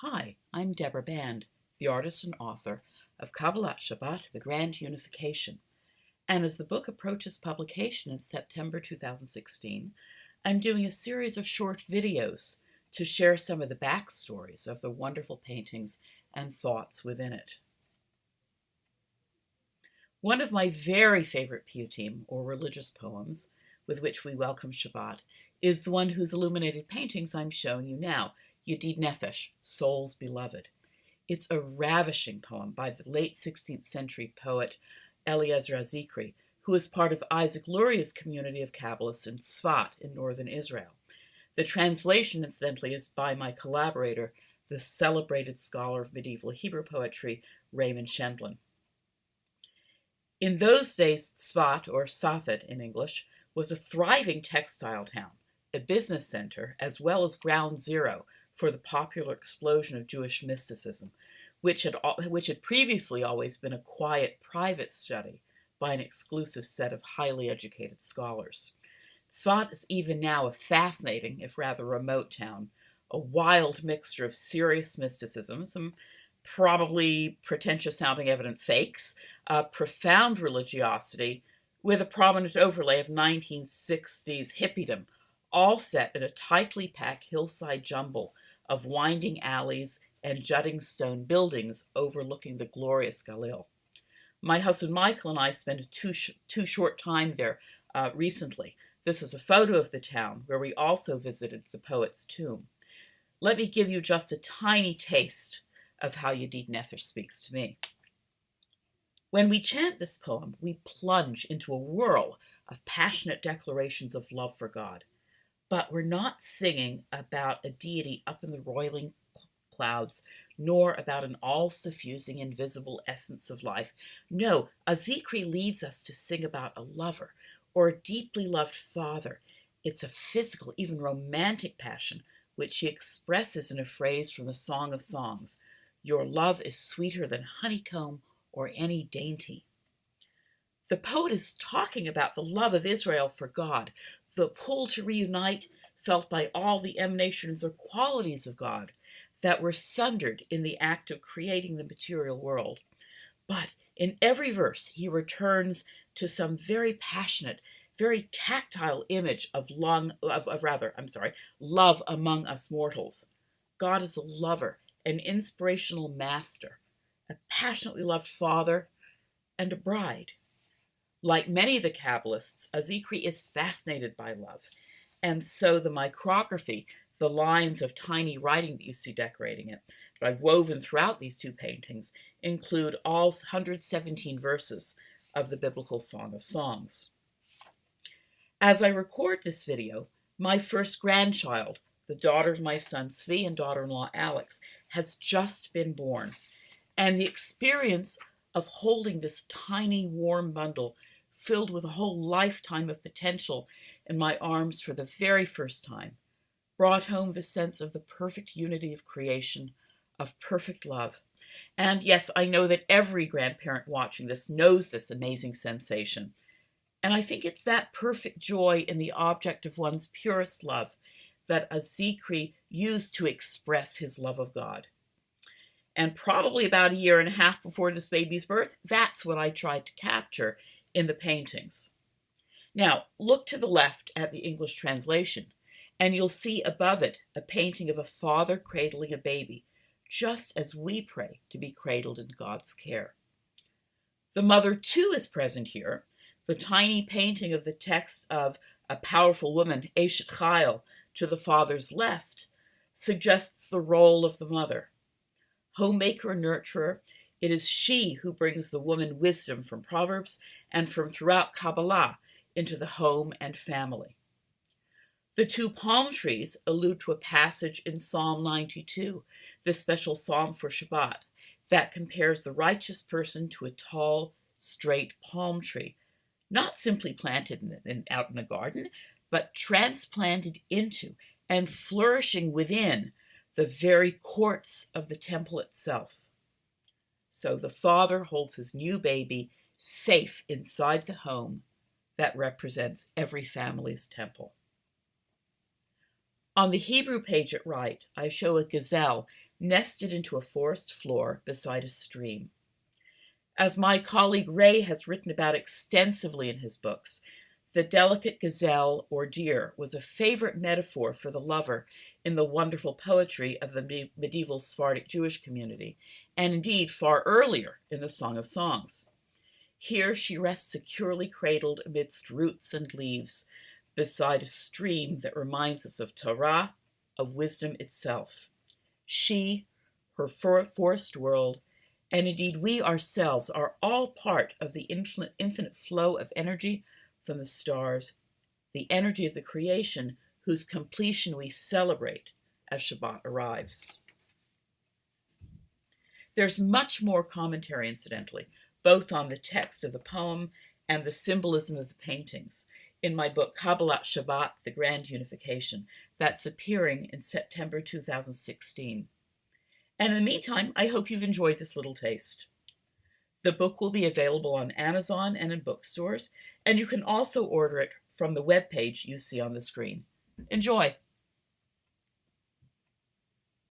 Hi, I'm Deborah Band, the artist and author of Kabbalat Shabbat, The Grand Unification. And as the book approaches publication in September 2016, I'm doing a series of short videos to share some of the backstories of the wonderful paintings and thoughts within it. One of my very favorite piyutim, or religious poems, with which we welcome Shabbat, is the one whose illuminated paintings I'm showing you now, Yedid Nefesh, Soul's Beloved. It's a ravishing poem by the late 16th century poet Eliezer Zikri, who is part of Isaac Luria's community of Kabbalists in Tzfat in northern Israel. The translation, incidentally, is by my collaborator, the celebrated scholar of medieval Hebrew poetry, Raymond Shendlin. In those days, Tzfat, or Safed in English, was a thriving textile town, a business center, as well as ground zero for the popular explosion of Jewish mysticism, which had previously always been a quiet, private study by an exclusive set of highly educated scholars. Tzfat is even now a fascinating, if rather remote town, a wild mixture of serious mysticism, some probably pretentious-sounding evident fakes, profound religiosity, with a prominent overlay of 1960s hippiedom, all set in a tightly packed hillside jumble of winding alleys and jutting stone buildings overlooking the glorious Galil. My husband Michael and I spent a short time there recently. This is a photo of the town where we also visited the poet's tomb. Let me give you just a tiny taste of how Yedid Nefesh speaks to me. When we chant this poem, we plunge into a whirl of passionate declarations of love for God. But we're not singing about a deity up in the roiling clouds, nor about an all-suffusing invisible essence of life. No, Zikri leads us to sing about a lover or a deeply loved father. It's a physical, even romantic passion, which she expresses in a phrase from the Song of Songs. Your love is sweeter than honeycomb or any dainty. The poet is talking about the love of Israel for God, the pull to reunite felt by all the emanations or qualities of God that were sundered in the act of creating the material world. But in every verse, he returns to some very passionate, very tactile image of love among us mortals. God is a lover, an inspirational master, a passionately loved father, and a bride. Like many of the Kabbalists, Zikri is fascinated by love, and so the micrography, the lines of tiny writing that you see decorating it, that I've woven throughout these two paintings, include all 117 verses of the biblical Song of Songs. As I record this video, my first grandchild, the daughter of my son Zvi and daughter-in-law Alex, has just been born. And the experience of holding this tiny, warm bundle filled with a whole lifetime of potential in my arms for the very first time brought home the sense of the perfect unity of creation, of perfect love. And yes, I know that every grandparent watching this knows this amazing sensation. And I think it's that perfect joy in the object of one's purest love that Zikri used to express his love of God. And probably about a year and a half before this baby's birth, that's what I tried to capture in the paintings. Now, look to the left at the English translation, and you'll see above it a painting of a father cradling a baby, just as we pray to be cradled in God's care. The mother, too, is present here. The tiny painting of the text of a powerful woman, Eshet Chayil, to the father's left, suggests the role of the mother. Homemaker and nurturer, it is she who brings the woman wisdom from Proverbs and from throughout Kabbalah into the home and family. The two palm trees allude to a passage in Psalm 92, the special psalm for Shabbat, that compares the righteous person to a tall, straight palm tree, not simply planted out in a garden, but transplanted into and flourishing within the very courts of the temple itself. So the father holds his new baby safe inside the home that represents every family's temple. On the Hebrew page at right, I show a gazelle nested into a forest floor beside a stream. As my colleague Ray has written about extensively in his books, the delicate gazelle or deer was a favorite metaphor for the lover in the wonderful poetry of the medieval Sephardic Jewish community, and indeed far earlier in the Song of Songs. Here she rests securely cradled amidst roots and leaves, beside a stream that reminds us of Torah, of wisdom itself. She, her forest world, and indeed we ourselves are all part of the infinite flow of energy from the stars, the energy of the creation whose completion we celebrate as Shabbat arrives. There's much more commentary, incidentally, both on the text of the poem and the symbolism of the paintings, in my book Kabbalat Shabbat, The Grand Unification, that's appearing in September 2016. And in the meantime, I hope you've enjoyed this little taste. The book will be available on Amazon and in bookstores, and you can also order it from the webpage you see on the screen. Enjoy!